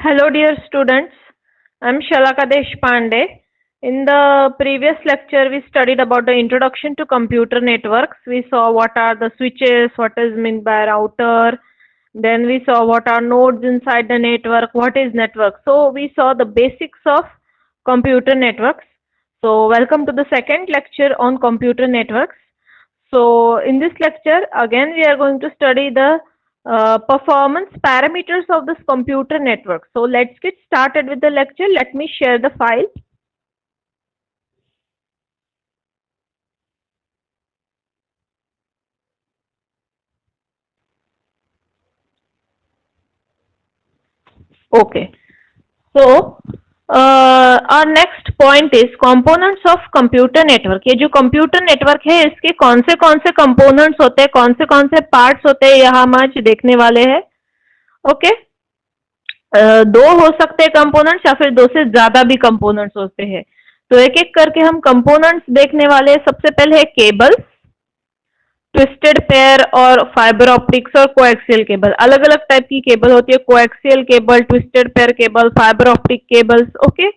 Hello, dear students. I'm Shalaka Deshpande. In the previous lecture, we studied about the introduction to computer networks. We saw what are the switches, what is meant by router. Then we saw what are nodes inside the network, what is network. So we saw the basics of computer networks. So welcome to the second lecture on computer networks. So in this lecture, again, we are going to study the performance parameters of this computer network. So let's get started with the lecture. Let me share the file. Okay. So our next point is components of computer network. ये जो computer network है इसके कौन से components होते हैं, कौन से parts होते हैं, यहाँ हम आज देखने वाले हैं. ओके दो हो सकते हैं कंपोनेंट्स या फिर दो से ज्यादा भी कंपोनेंट्स होते हैं. तो एक एक करके हम कंपोनेंट्स देखने वाले हैं. सबसे पहले है केबल्स, ट्विस्टेड पेयर और फाइबर ऑप्टिक्स और कोएक्सियल केबल. अलग अलग टाइप की केबल होती है, coaxial cable, twisted pair cable, fibre optic cables. Okay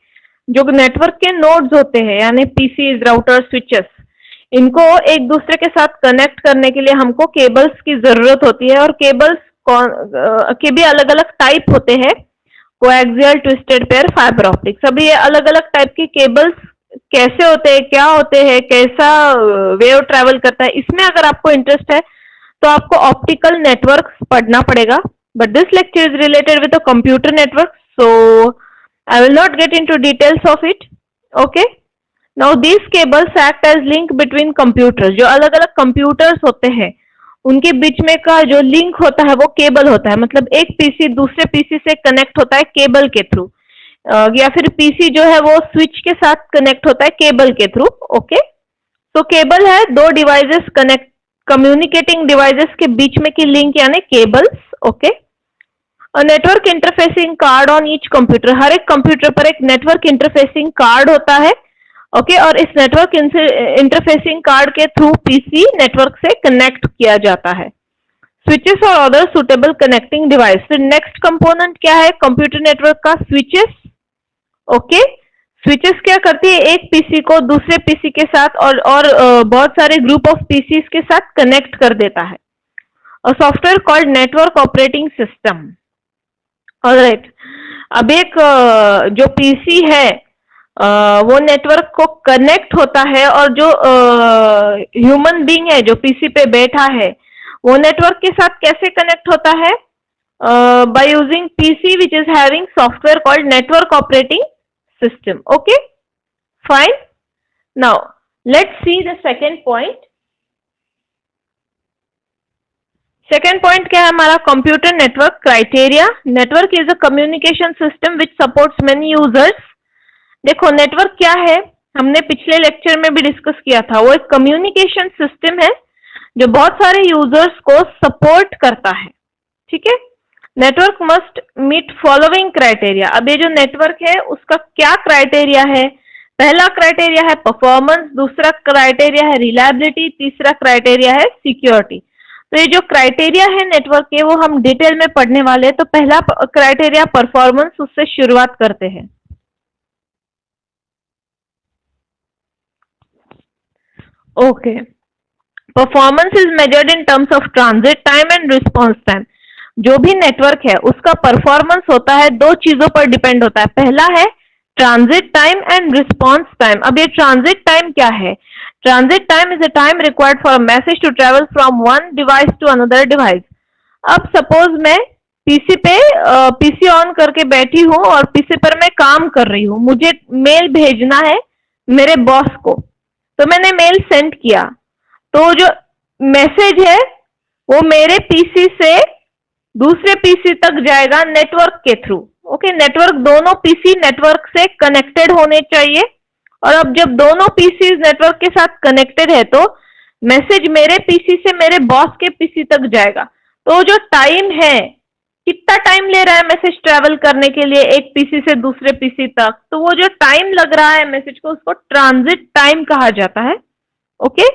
जो नेटवर्क के नोड्स होते हैं यानी पीसीज, राउटर, स्विचेस, इनको एक दूसरे के साथ कनेक्ट करने के लिए हमको केबल्स की जरूरत होती है. और केबल्स के भी अलग अलग टाइप होते हैं, coaxial, twisted pair, fibre optic. सभी ये अलग अलग टाइप की केबल्स कैसे होते हैं, क्या होते हैं, कैसा वेव ट्रैवल करता है, इसमें अगर आपको इंटरेस्ट है तो आपको ऑप्टिकल नेटवर्क्स पढ़ना पड़ेगा. But this lecture is related with the computer network, so I will not get into details of it. Okay now these cables act as link between computers. जो अलग अलग कंप्यूटर्स होते हैं उनके बीच में का जो लिंक होता है वो केबल होता है. मतलब एक पीसी दूसरे पीसी से कनेक्ट होता है केबल के थ्रू, या फिर पीसी जो है वो स्विच के साथ कनेक्ट होता है केबल के थ्रू. ओके तो केबल है दो डिवाइसेस कनेक्ट, कम्युनिकेटिंग डिवाइसेस के बीच में की लिंक यानी cables. Okay network interfacing card on each computer. हर एक कंप्यूटर पर एक नेटवर्क इंटरफेसिंग कार्ड होता है. ओके और इस नेटवर्क इंटरफेसिंग कार्ड के थ्रू पीसी नेटवर्क से कनेक्ट किया जाता है. स्विचेस और अदर सुटेबल कनेक्टिंग डिवाइस. फिर नेक्स्ट कंपोनेंट क्या है कंप्यूटर नेटवर्क का? स्विचेस. ओके स्विचेस क्या करती है, एक पीसी को दूसरे पीसी के साथ और बहुत सारे ग्रुप ऑफ पीसीज के साथ कनेक्ट कर देता है. और software called network operating system. Alright अब एक जो पीसी है वो नेटवर्क को कनेक्ट होता है और जो ह्यूमन बीइंग है जो पीसी पे बैठा है वो नेटवर्क के साथ कैसे कनेक्ट होता है? By using PC which is having software called network operating system. Okay fine. Now let's see the second point. Second point क्या है हमारा? Computer network criteria. Network is a communication system which supports many users. देखो network क्या है, हमने पिछले lecture में भी डिस्कस किया था. वो एक कम्युनिकेशन सिस्टम है जो बहुत सारे यूजर्स को सपोर्ट करता है. ठीक है. Network must meet following criteria. अब ये जो नेटवर्क है उसका क्या क्राइटेरिया है? पहला क्राइटेरिया है परफॉर्मेंस, दूसरा क्राइटेरिया है रिलायबिलिटी, तीसरा क्राइटेरिया है सिक्योरिटी. तो ये जो क्राइटेरिया है नेटवर्क के वो हम डिटेल में पढ़ने वाले हैं. तो पहला क्राइटेरिया परफॉर्मेंस, उससे शुरुआत करते हैं. Okay performance is measured in terms of transit time and response time. जो भी नेटवर्क है उसका परफॉर्मेंस होता है दो चीजों पर डिपेंड होता है. पहला है transit time and response time. अब ये ट्रांजिट टाइम क्या है? Transit time is a time required for a message to travel from one device to another device. अब सपोज मैं पीसी ऑन करके बैठी हूँ और पीसी पर मैं काम कर रही हूँ, मुझे मेल भेजना है मेरे बॉस को, तो मैंने मेल सेंड किया. तो जो मैसेज है वो मेरे पीसी से दूसरे पीसी तक जाएगा नेटवर्क के थ्रू. ओके नेटवर्क, दोनों पीसी नेटवर्क से कनेक्टेड होने चाहिए. और अब जब दोनों पीसी नेटवर्क के साथ कनेक्टेड है तो मैसेज मेरे पीसी से मेरे बॉस के पीसी तक जाएगा. तो जो टाइम है, कितना टाइम ले रहा है मैसेज ट्रेवल करने के लिए एक पीसी से दूसरे पीसी तक, तो वो जो टाइम लग रहा है मैसेज को उसको ट्रांजिट टाइम कहा जाता है. Okay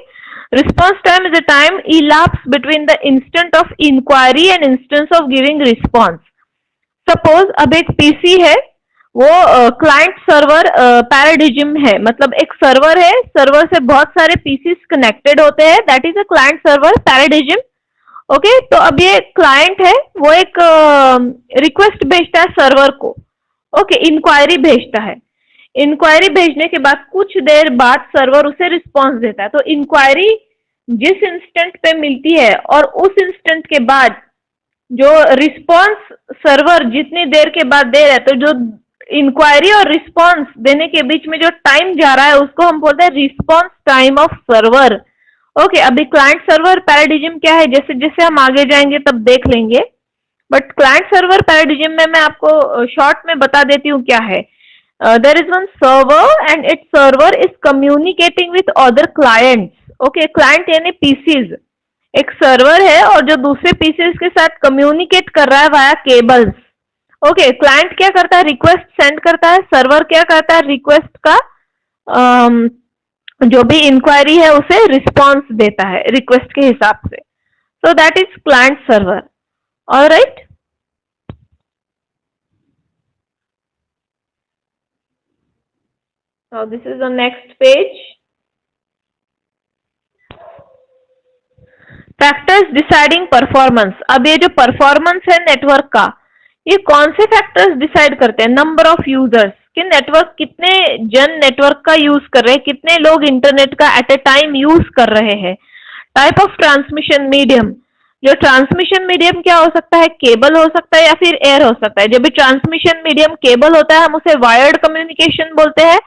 response time is a time elapsed between the instant of inquiry and instance of giving response. Suppose अब एक पीसी है, वो क्लाइंट सर्वर पैराडिजिम है, मतलब एक सर्वर है, सर्वर से बहुत सारे पीसीस कनेक्टेड होते हैं, that is a client server paradigm. Okay, तो अब ये क्लाइंट है, वो एक रिक्वेस्ट भेजता है सर्वर को। ओके, इंक्वायरी भेजता है। इंक्वायरी भेजने के बाद कुछ देर बाद सर्वर उसे रिस्पॉन्स देता है। तो इंक्वायरी जिस इंस्टेंट पे मिलती है और उस इंस्टेंट के बाद जो रिस्पॉन्स सर्वर जितनी देर के बाद दे रहा है, तो जो इंक्वायरी और रिस्पॉन्स देने के बीच में जो टाइम जा रहा है उसको हम बोलते हैं response time of server. Okay, अभी क्लाइंट सर्वर पैराडिजिम क्या है, जैसे जैसे हम आगे जाएंगे तब देख लेंगे, बट क्लाइंट सर्वर पैराडिजिम में मैं आपको शॉर्ट में बता देती हूँ क्या है। There is one server and it's server is communicating with other clients. Okay, client यानी पीसीज, एक सर्वर है और जो दूसरे पीसीज के साथ कम्युनिकेट कर रहा है वाया केबल्स। ओके, क्लाइंट क्या करता है, रिक्वेस्ट सेंड करता है, सर्वर क्या करता है, रिक्वेस्ट का जो भी इंक्वायरी है उसे रिस्पॉन्स देता है रिक्वेस्ट के हिसाब से। So that is client server. Alright, now this is the next page. Factors deciding performance. अब ये जो परफॉर्मेंस है नेटवर्क का, ये कौन से फैक्टर्स डिसाइड करते हैं, नंबर ऑफ यूजर्स, कि नेटवर्क कितने जन नेटवर्क का यूज कर रहे हैं, कितने लोग इंटरनेट का एट ए टाइम यूज कर रहे हैं। टाइप ऑफ ट्रांसमिशन मीडियम, जो ट्रांसमिशन मीडियम क्या हो सकता है, केबल हो सकता है या फिर एयर हो सकता है। जब भी ट्रांसमिशन मीडियम केबल होता है हम उसे वायर्ड कम्युनिकेशन बोलते हैं,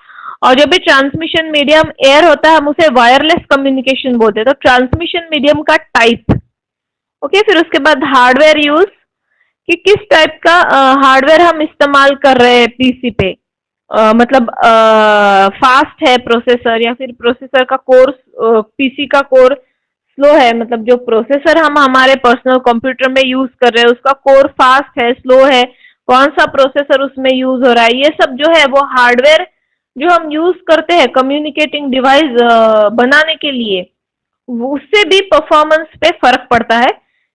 और जब भी ट्रांसमिशन मीडियम एयर होता है हम उसे वायरलेस कम्युनिकेशन बोलते हैं। तो ट्रांसमिशन मीडियम का टाइप। ओके, फिर उसके बाद हार्डवेयर यूज, कि किस टाइप का हार्डवेयर हम इस्तेमाल कर रहे हैं पीसी पे, मतलब फास्ट है प्रोसेसर या फिर प्रोसेसर का कोर, पीसी का कोर स्लो है, मतलब जो प्रोसेसर हम हमारे पर्सनल कंप्यूटर में यूज कर रहे हैं उसका कोर फास्ट है स्लो है, कौन सा प्रोसेसर उसमें यूज हो रहा है, ये सब जो है वो हार्डवेयर जो हम यूज करते हैं कम्युनिकेटिंग डिवाइस बनाने के लिए, उससे भी परफॉर्मेंस पे फर्क पड़ता है।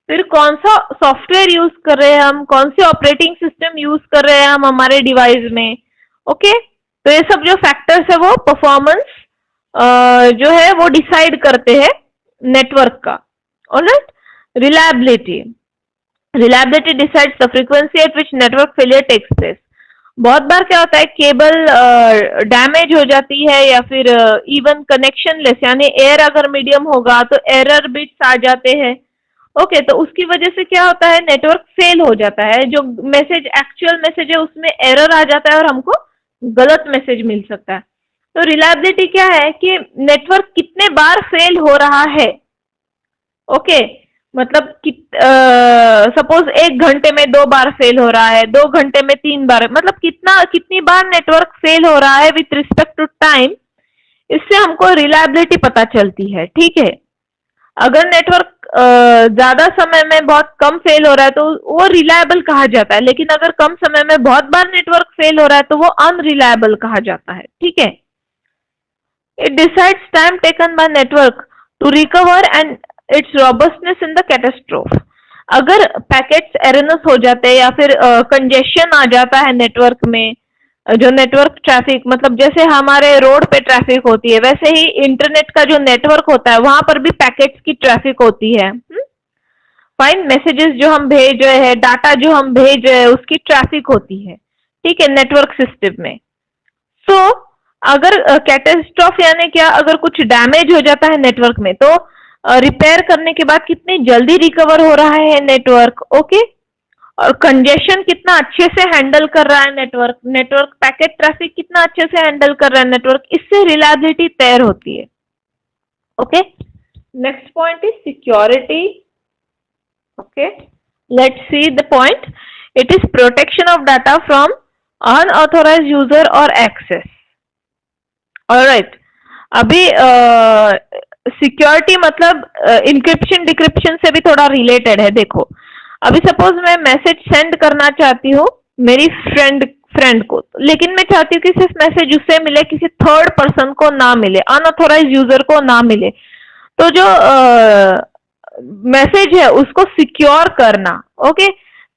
फिर कौन सा सॉफ्टवेयर यूज कर रहे हैं हम, कौन सी ऑपरेटिंग सिस्टम यूज कर रहे हैं हम हमारे डिवाइस में। ओके, तो ये सब जो फैक्टर्स है वो परफॉर्मेंस जो है वो डिसाइड करते हैं नेटवर्क का। Alright, reliability, reliability decides the frequency at which network failure takes place. बहुत बार क्या होता है, केबल डैमेज हो जाती है या फिर इवन कनेक्शन लेस, यानी एयर अगर मीडियम होगा तो एरर बिट्स आ जाते हैं। ओके, तो उसकी वजह से क्या होता है, नेटवर्क फेल हो जाता है, जो मैसेज एक्चुअल मैसेज है उसमें एरर आ जाता है और हमको गलत मैसेज मिल सकता है। तो रिलायबिलिटी क्या है कि नेटवर्क कितने बार फेल हो रहा है। ओके, मतलब सपोज 1 घंटे में 2 बार फेल हो रहा है, 2 घंटे में 3 बार, मतलब कितनी बार नेटवर्क फेल हो रहा है विथ रिस्पेक्ट टू टाइम, इससे हमको रिलायबिलिटी पता चलती है। ठीक है, अगर नेटवर्क ज्यादा समय में बहुत कम फेल हो रहा है तो वो रिलायबल कहा जाता है, लेकिन अगर कम समय में बहुत बार नेटवर्क फेल हो रहा है तो वो अनरिलायबल कहा जाता है। ठीक है, it decides time taken by network to recover and its robustness in the catastrophe. अगर पैकेट्स एररनेस हो जाते हैं या फिर कंजेशन आ जाता है नेटवर्क में, जो नेटवर्क ट्रैफिक, मतलब जैसे हमारे रोड पे ट्रैफिक होती है वैसे ही इंटरनेट का जो नेटवर्क होता है वहां पर भी पैकेट्स की ट्रैफिक होती है। फाइन, मैसेजेस जो हम भेज रहे हैं, डाटा जो हम भेज रहे हैं उसकी ट्रैफिक होती है। ठीक है, नेटवर्क सिस्टम में। सो अगर कैटास्ट्रोफ यानी क्या, अगर कुछ डैमेज हो जाता है नेटवर्क में तो रिपेयर करने के बाद कितनी जल्दी रिकवर हो रहा है नेटवर्क। ओके, और कंजेशन कितना अच्छे से हैंडल कर रहा है नेटवर्क पैकेट ट्रैफिक कितना अच्छे से हैंडल कर रहा है नेटवर्क, इससे रिलायबिलिटी तय होती है। Okay, next point is security. Okay, let's see the point, it is protection of data from unauthorised user और एक्सेस। ऑलराइट, अभी सिक्योरिटी मतलब इंक्रिप्शन डिक्रिप्शन से भी थोड़ा रिलेटेड है। देखो, अभी सपोज मैं मैसेज सेंड करना चाहती हूँ मेरी फ्रेंड को, लेकिन मैं चाहती हूँ कि सिर्फ मैसेज उससे मिले, किसी थर्ड पर्सन को ना मिले, अनऑथोराइज्ड यूजर को ना मिले। तो जो मैसेज है उसको सिक्योर करना, ओके,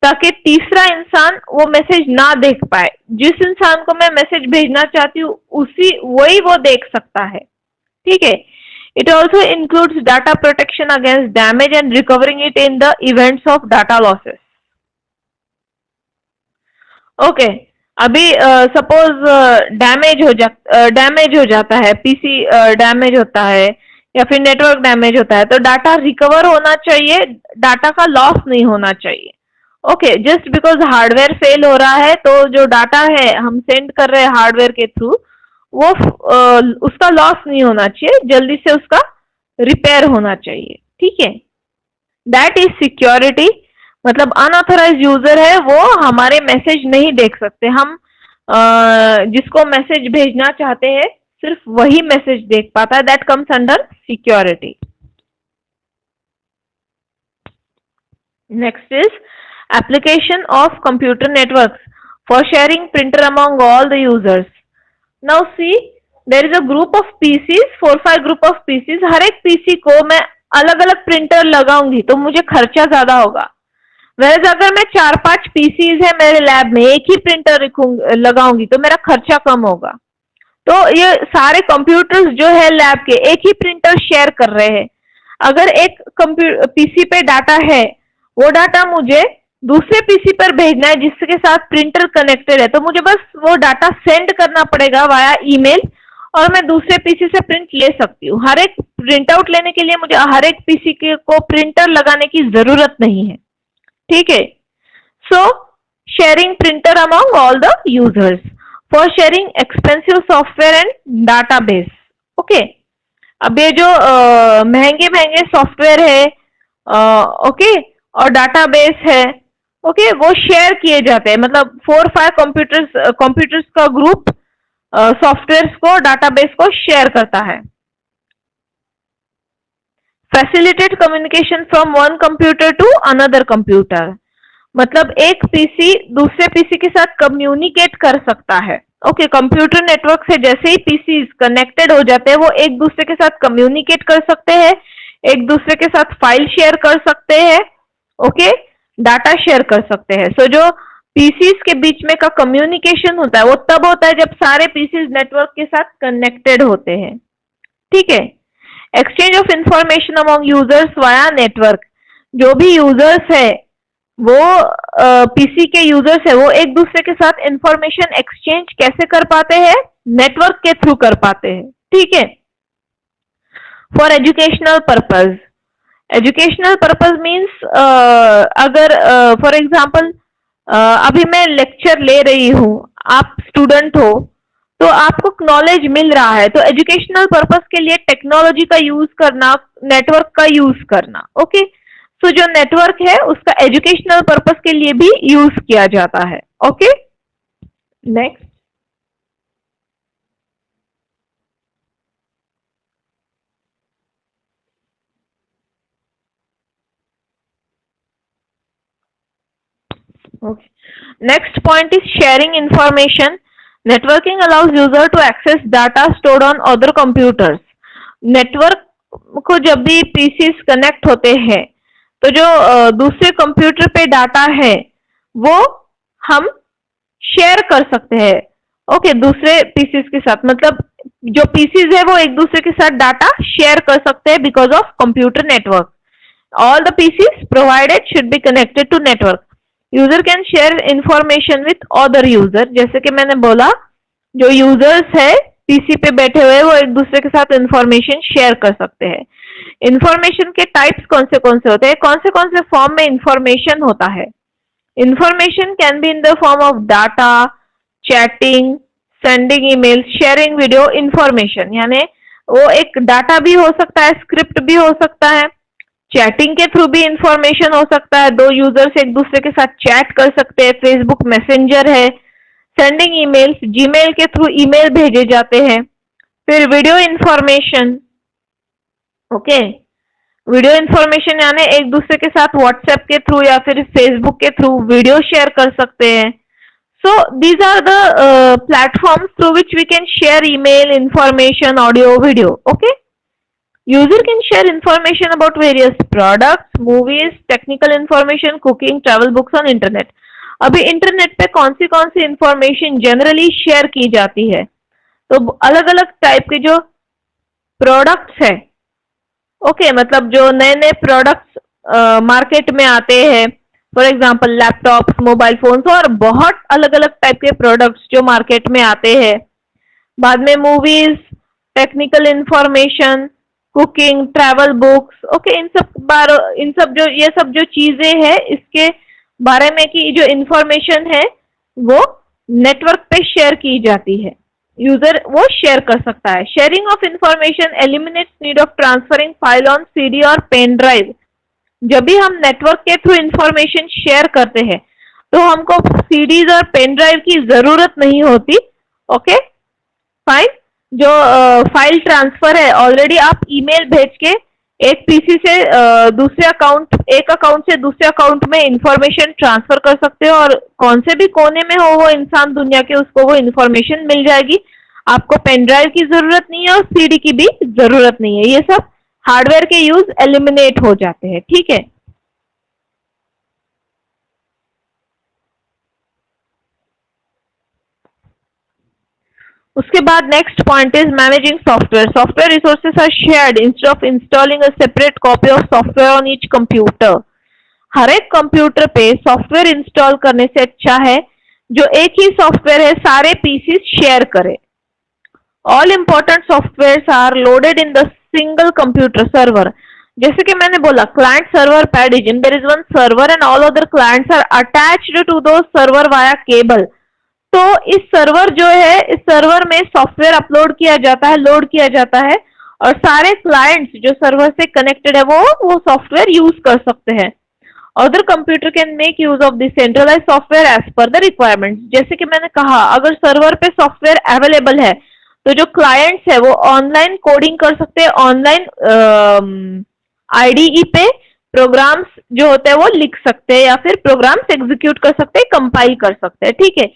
ताकि तीसरा इंसान वो मैसेज ना देख पाए। जिस इंसान को मैं मैसेज भेजना चाहती हूँ वही वो देख सकता है। ठीक है। It also includes data protection against damage and recovering it in the events of data losses. Okay, अभी सपोज डैमेज हो जाता है, पीसी डैमेज होता है या फिर नेटवर्क डैमेज होता है, तो डाटा रिकवर होना चाहिए, डाटा का लॉस नहीं होना चाहिए। Okay, just because hardware fail हो रहा है तो जो डाटा है हम सेंड कर रहे हैं हार्डवेयर के थ्रू, वो उसका लॉस नहीं होना चाहिए, जल्दी से उसका रिपेयर होना चाहिए। ठीक है, दैट इज सिक्योरिटी। मतलब अनऑथराइज यूजर है वो हमारे मैसेज नहीं देख सकते। हम जिसको मैसेज भेजना चाहते हैं सिर्फ वही मैसेज देख पाता है। That comes under security. Next is application of computer networks for sharing printer among all the users. Now see, there is a group of PCs, 4-5 group of PCs. हर एक पीसी को मैं अलग अलग प्रिंटर लगाऊंगी तो मुझे खर्चा ज्यादा होगा। वैसे अगर मैं 4-5 पीसीज है मेरे लैब में, एक ही प्रिंटर लगाऊंगी तो मेरा खर्चा कम होगा। तो ये सारे कंप्यूटर्स जो है लैब के एक ही प्रिंटर शेयर कर रहे हैं। अगर एक पीसी पे डाटा है, वो डाटा मुझे दूसरे पीसी पर भेजना है जिसके साथ प्रिंटर कनेक्टेड है, तो मुझे बस वो डाटा सेंड करना पड़ेगा वाया ईमेल और मैं दूसरे पीसी से प्रिंट ले सकती हूँ। हर एक प्रिंट आउट लेने के लिए मुझे हर एक पीसी को प्रिंटर लगाने की जरूरत नहीं है। ठीक है। सो sharing printer among all the users for sharing expensive software and database. Okay, अब ये जो महंगे महंगे सॉफ्टवेयर है ओके और डाटाबेस है, ओके, वो शेयर किए जाते हैं। मतलब 4-5 कंप्यूटर्स का ग्रुप सॉफ्टवेयर्स को, डाटाबेस को शेयर करता है। Facilitate communication from one computer to another computer. मतलब एक पीसी दूसरे पीसी के साथ कम्युनिकेट कर सकता है। ओके, कंप्यूटर नेटवर्क से जैसे ही पीसी कनेक्टेड हो जाते हैं वो एक दूसरे के साथ कम्युनिकेट कर सकते हैं, एक दूसरे के साथ फाइल शेयर कर सकते हैं, ओके, डाटा शेयर कर सकते हैं। सो जो पीसीज के बीच में का कम्युनिकेशन होता है वो तब होता है जब सारे पीसीज नेटवर्क के साथ कनेक्टेड होते हैं। ठीक है। Exchange of information among users via network. जो भी यूजर्स है वो पीसी के यूजर्स है वो एक दूसरे के साथ इंफॉर्मेशन एक्सचेंज कैसे कर पाते हैं? नेटवर्क के थ्रू कर पाते हैं। ठीक है। For educational purpose. Educational purpose means अगर फॉर एग्जाम्पल अभी मैं लेक्चर ले रही हूँ, आप स्टूडेंट हो तो आपको नॉलेज मिल रहा है, तो एजुकेशनल पर्पस के लिए टेक्नोलॉजी का यूज करना, नेटवर्क का यूज करना। ओके, सो जो नेटवर्क है उसका एजुकेशनल पर्पस के लिए भी यूज किया जाता है। Okay, next. Okay. Next point is sharing information. Networking allows user to access data stored on other computers. Network को जब भी पीसीस कनेक्ट होते हैं तो जो दूसरे कंप्यूटर पे डाटा है वो हम शेयर कर सकते हैं। ओके, दूसरे पीसीस के साथ, मतलब जो पीसीस है वो एक दूसरे के साथ डाटा शेयर कर सकते हैं because of computer network. All the PCs provided should be connected to network. User can share information with other user. जैसे कि मैंने बोला, जो यूजर्स है पीसी पे बैठे हुए वो एक दूसरे के साथ इंफॉर्मेशन शेयर कर सकते हैं। इंफॉर्मेशन के टाइप्स कौन से होते हैं, कौन से फॉर्म में इंफॉर्मेशन होता है? Information can be in the form of data, chatting, sending email, sharing video information. यानी वो एक डाटा भी हो सकता है, स्क्रिप्ट भी हो सकता है, चैटिंग के थ्रू भी इंफॉर्मेशन हो सकता है, दो यूजर्स एक दूसरे के साथ चैट कर सकते हैं, फेसबुक मैसेंजर है, सेंडिंग ईमेल्स, जीमेल के थ्रू ईमेल भेजे जाते हैं। फिर video information. Okay, video information यानी एक दूसरे के साथ व्हाट्सएप के थ्रू या फिर फेसबुक के थ्रू वीडियो शेयर कर सकते हैं। So these are the platforms through which we can share email, information, audio, video. Okay, User can share information about various products, movies, technical information, cooking, travel, books on internet. अभी internet पे कौन सी information generally share की जाती है? तो अलग अलग type के जो प्रोडक्ट्स है, ओके, मतलब जो नए नए प्रोडक्ट्स मार्केट में आते हैं, for example laptops, mobile phones और बहुत अलग अलग टाइप के प्रोडक्ट्स जो मार्केट में आते हैं। बाद में movies, technical information, cooking, travel, books, okay, इन सब जो ये सब जो चीजें हैं इसके बारे में की जो इंफॉर्मेशन है वो नेटवर्क पे शेयर की जाती है। यूजर वो शेयर कर सकता है। Sharing of information eliminates need of transferring file on CD और पेन ड्राइव। जब भी हम नेटवर्क के थ्रू इंफॉर्मेशन शेयर करते हैं तो हमको सीडीज और पेन ड्राइव की जरूरत नहीं होती। Okay fine. जो फाइल ट्रांसफर है, ऑलरेडी आप ईमेल भेज के एक पीसी से एक अकाउंट से दूसरे अकाउंट में इंफॉर्मेशन ट्रांसफर कर सकते हो और कौन से भी कोने में हो वो इंसान दुनिया के, उसको वो इंफॉर्मेशन मिल जाएगी। आपको पेन ड्राइव की जरूरत नहीं है और सीडी की भी जरूरत नहीं है। ये सब हार्डवेयर के यूज एलिमिनेट हो जाते हैं। ठीक है, उसके बाद next point is managing software. Software resources are shared instead of installing a separate copy of software on each computer. हर एक कंप्यूटर पे सॉफ्टवेयर इंस्टॉल करने से अच्छा है जो एक ही सॉफ्टवेयर है सारे पीसी शेयर करे। All important software are loaded in the single computer server. जैसे कि मैंने बोला, client server pad is there is one server and all other clients are attached to the server via cable. तो इस server जो है, इस सर्वर में सॉफ्टवेयर अपलोड किया जाता है, लोड किया जाता है और सारे क्लाइंट्स जो सर्वर से कनेक्टेड है वो सॉफ्टवेयर यूज कर सकते हैं। Other computer can make use of this centralise software as per the requirement. जैसे कि मैंने कहा, अगर सर्वर पे सॉफ्टवेयर अवेलेबल है तो जो क्लाइंट्स है वो ऑनलाइन कोडिंग कर सकते हैं, ऑनलाइन आईडीई पे प्रोग्राम्स जो होते हैं वो लिख सकते हैं या फिर प्रोग्राम्स एग्जीक्यूट कर सकते हैं, कंपाइल कर सकते हैं। ठीक है,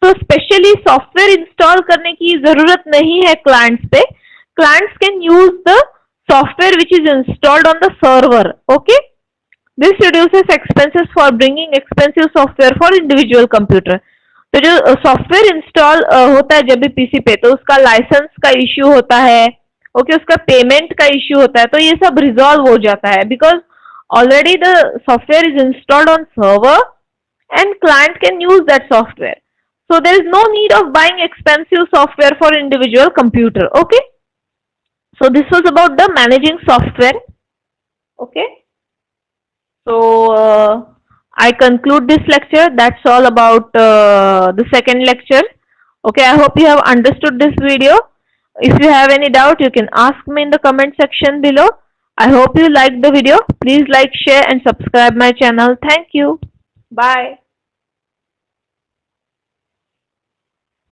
तो स्पेशली सॉफ्टवेयर इंस्टॉल करने की जरूरत नहीं है क्लाइंट्स पे। Clients can use the software which is installed on the server. Okay, this reduces expenses for bringing expensive software for individual computer. तो जो सॉफ्टवेयर इंस्टॉल होता है जब भी पीसी पे, तो उसका लाइसेंस का इश्यू होता है, ओके, उसका पेमेंट का इश्यू होता है, तो ये सब रिजॉल्व हो जाता है because already the software is installed on server and client can use that software. So there is no need of buying expensive software for individual computer. Okay, so this was about the managing software. Okay, so I conclude this lecture. That's all about the second lecture. Okay, I hope you have understood this video. If you have any doubt, you can ask me in the comment section below. I hope you liked the video. Please like, share and subscribe my channel. Thank you. Bye.